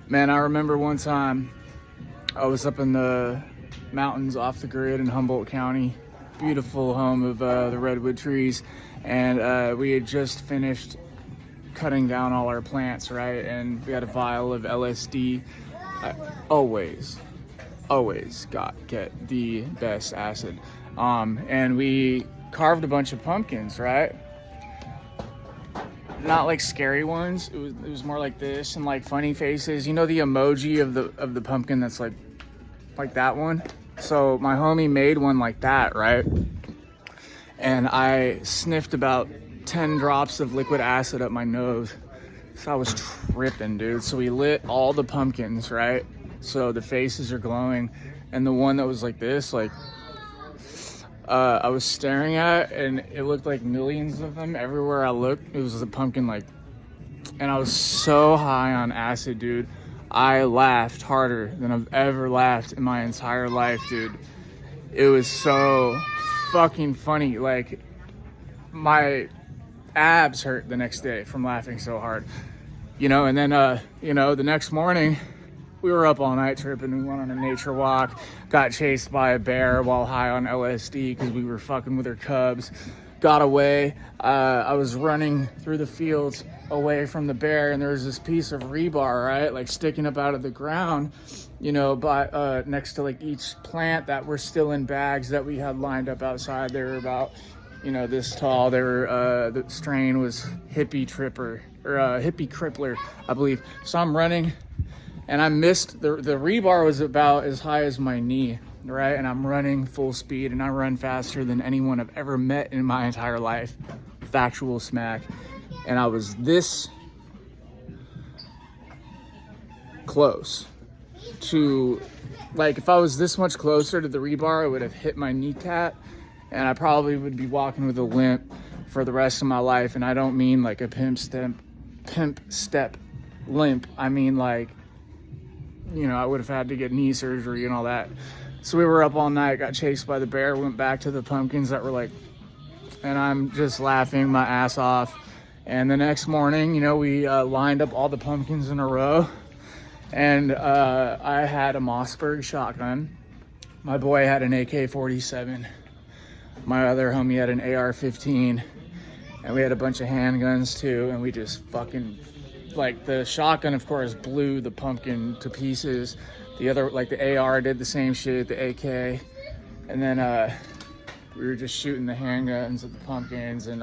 Man, I remember one time I was up in the mountains off the grid in Humboldt County, beautiful home of the redwood trees, and we had just finished cutting down all our plants, right? And we had a vial of LSD. I always get the best acid. And we carved a bunch of pumpkins, right? Not like scary ones. It was more like this and like funny faces. You know the emoji of the pumpkin that's like that one? So my homie made one like that, right? And I sniffed about 10 drops of liquid acid up my nose. So I was tripping, dude. So we lit all the pumpkins, right? So the faces are glowing. And the one that was like this, I was staring at, and it looked like millions of them everywhere I looked. It was a pumpkin, and I was so high on acid, dude. I laughed harder than I've ever laughed in my entire life, dude. It was so fucking funny. Like, my abs hurt the next day from laughing so hard, and then the next morning we were up all night tripping. We went on a nature walk, got chased by a bear while high on LSD because we were fucking with her cubs. Got away. I was running through the fields away from the bear, and there was this piece of rebar, right, like sticking up out of the ground, by next to like each plant that were still in bags that we had lined up outside. They were about this tall. They were the strain was hippie crippler, I believe. So I'm running, and I missed the rebar was about as high as my knee, right? And I'm running full speed, and I run faster than anyone I've ever met in my entire life. Factual smack. And I was this close to, like, if I was this much closer to the rebar, I would have hit my kneecap, and I probably would be walking with a limp for the rest of my life. And I don't mean like a pimp step limp. I mean, like, I would have had to get knee surgery and all that. So we were up all night, got chased by the bear, went back to the pumpkins that were and I'm just laughing my ass off. And the next morning, we lined up all the pumpkins in a row, and I had a Mossberg shotgun. My boy had an AK-47. My other homie had an AR-15, and we had a bunch of handguns too, and we just fucking, the shotgun, of course, blew the pumpkin to pieces. The other, the AR did the same shit, the AK. And then we were just shooting the handguns at the pumpkins, and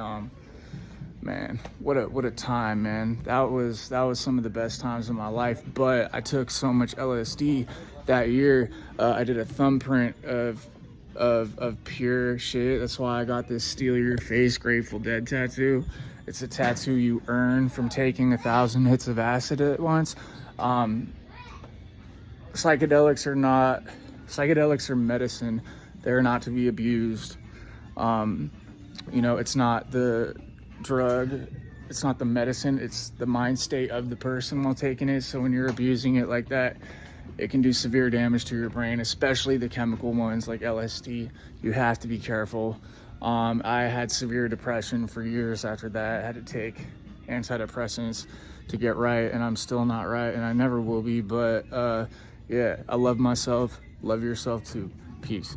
man, what a time, man. That was some of the best times of my life. But I took so much LSD that year. I did a thumbprint of pure shit. That's why I got this Steal Your Face Grateful Dead tattoo. It's a tattoo you earn from taking 1,000 hits of acid at once. Psychedelics are medicine. They're not to be abused. It's not the drug, it's not the medicine, it's the mind state of the person while taking it. So when you're abusing it like that, it can do severe damage to your brain, especially the chemical ones like LSD. You have to be careful. I had severe depression for years after that. I had to take antidepressants to get right, and I'm still not right, and I never will be. But yeah, I love myself. Love yourself too. Peace.